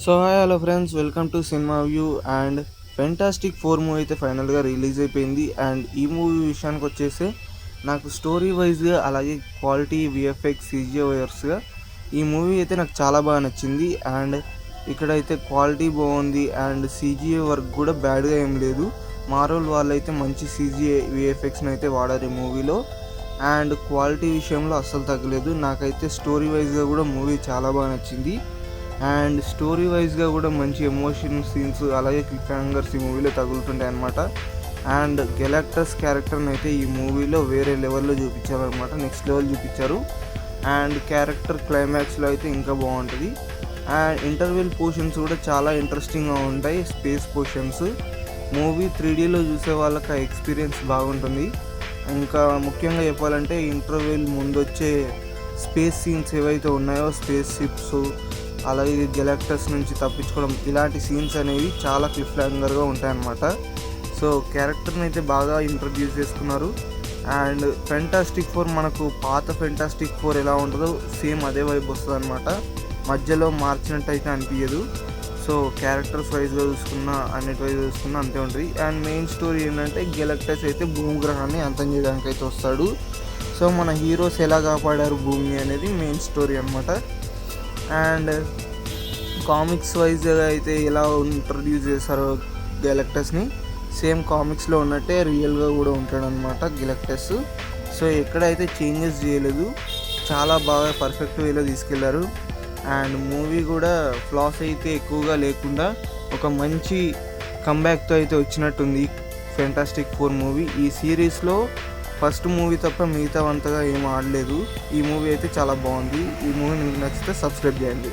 So hi hello friends, welcome to cinema view. And fantastic 4 movie అయితే ఫైనల్గా release అయిపోయింది. And ఈ movie విషయానికి వచ్చేసి నాకు స్టోరీ వైజ్గా అలాగే క్వాలిటీ విఎఫ్ఎక్స్ సీజీవర్స్గా ఈ మూవీ అయితే నాకు చాలా బాగా నచ్చింది. అండ్ ఇక్కడైతే క్వాలిటీ బాగుంది అండ్ సీజీఏ వర్క్ కూడా బ్యాడ్గా ఏం లేదు. మార్వెల్ వాళ్ళైతే మంచి సీజీఏ విఎఫ్ఎక్స్ని అయితే వాడారు ఈ మూవీలో. అండ్ క్వాలిటీ విషయంలో అస్సలు తగ్గలేదు. నాకైతే స్టోరీ వైజ్గా కూడా మూవీ చాలా బాగా నచ్చింది. అండ్ స్టోరీ వైజ్గా కూడా మంచి ఎమోషన్ సీన్స్ అలాగే క్లిక్ హ్యాంగర్స్ ఈ మూవీలో తగులుతుంటాయి అనమాట. అండ్ గెలాక్టస్ క్యారెక్టర్ని అయితే ఈ మూవీలో వేరే లెవెల్లో చూపించారనమాట, నెక్స్ట్ లెవెల్ చూపించారు. అండ్ క్యారెక్టర్ క్లైమాక్స్లో అయితే ఇంకా బాగుంటుంది. అండ్ ఇంటర్వెల్ పోర్షన్స్ కూడా చాలా ఇంట్రెస్టింగ్గా ఉంటాయి, స్పేస్ పోర్షన్స్. మూవీ 3Dలో చూసే వాళ్ళకి ఆ ఎక్స్పీరియన్స్ బాగుంటుంది. ఇంకా ముఖ్యంగా చెప్పాలంటే ఇంటర్వెల్ ముందు వచ్చే స్పేస్ సీన్స్ ఏవైతే ఉన్నాయో, స్పేస్ షిప్స్ అలాగే గెలాక్టస్ నుంచి తప్పించుకోవడం, ఇలాంటి సీన్స్ అనేవి చాలా క్లిఫ్ హ్యాంగర్గా ఉంటాయన్నమాట. సో క్యారెక్టర్ని అయితే బాగా ఇంట్రడ్యూస్ చేసుకున్నారు. అండ్ ఫెంటాస్టిక్ 4 మనకు పాత ఫెంటాస్టిక్ 4 ఎలా ఉంటుందో సేమ్ అదే వైపు వస్తుంది అనమాట, మధ్యలో మార్చినట్టు అయితే అనిపించదు. సో క్యారెక్టర్స్ వైజ్గా చూసుకున్నా అన్నిటి వైజ్ చూసుకున్నా అంతే ఉంటుంది. అండ్ మెయిన్ స్టోరీ ఏంటంటే గెలాక్టస్ అయితే భూమిగ్రహాన్ని అంతం చేయడానికి అయితే వస్తాడు. సో మన హీరోస్ ఎలా కాపాడారు భూమిని అనేది మెయిన్ స్టోరీ అనమాట. అండ్ కామిక్స్ వైజ్గా అయితే ఎలా ఇంట్రడ్యూస్ చేశారో గెలాక్టస్ని, సేమ్ కామిక్స్లో ఉన్నట్టే రియల్గా కూడా ఉంటాడనమాట గెలాక్టస్. సో ఎక్కడైతే చేంజెస్ చేయలేదు, చాలా బాగా పర్ఫెక్ట్ వేలో తీసుకెళ్లారు. అండ్ మూవీ కూడా ఫ్లాస్ అయితే ఎక్కువగా లేకుండా ఒక మంచి కంబ్యాక్తో అయితే వచ్చినట్టుంది ఫెంటాస్టిక్ 4 మూవీ. ఈ సిరీస్లో ఫస్ట్ మూవీ తప్ప మిగతా అంతగా ఏం ఆడలేదు. ఈ మూవీ అయితే చాలా బాగుంది. ఈ మూవీ మీకు నచ్చితే సబ్స్క్రైబ్ చేయండి.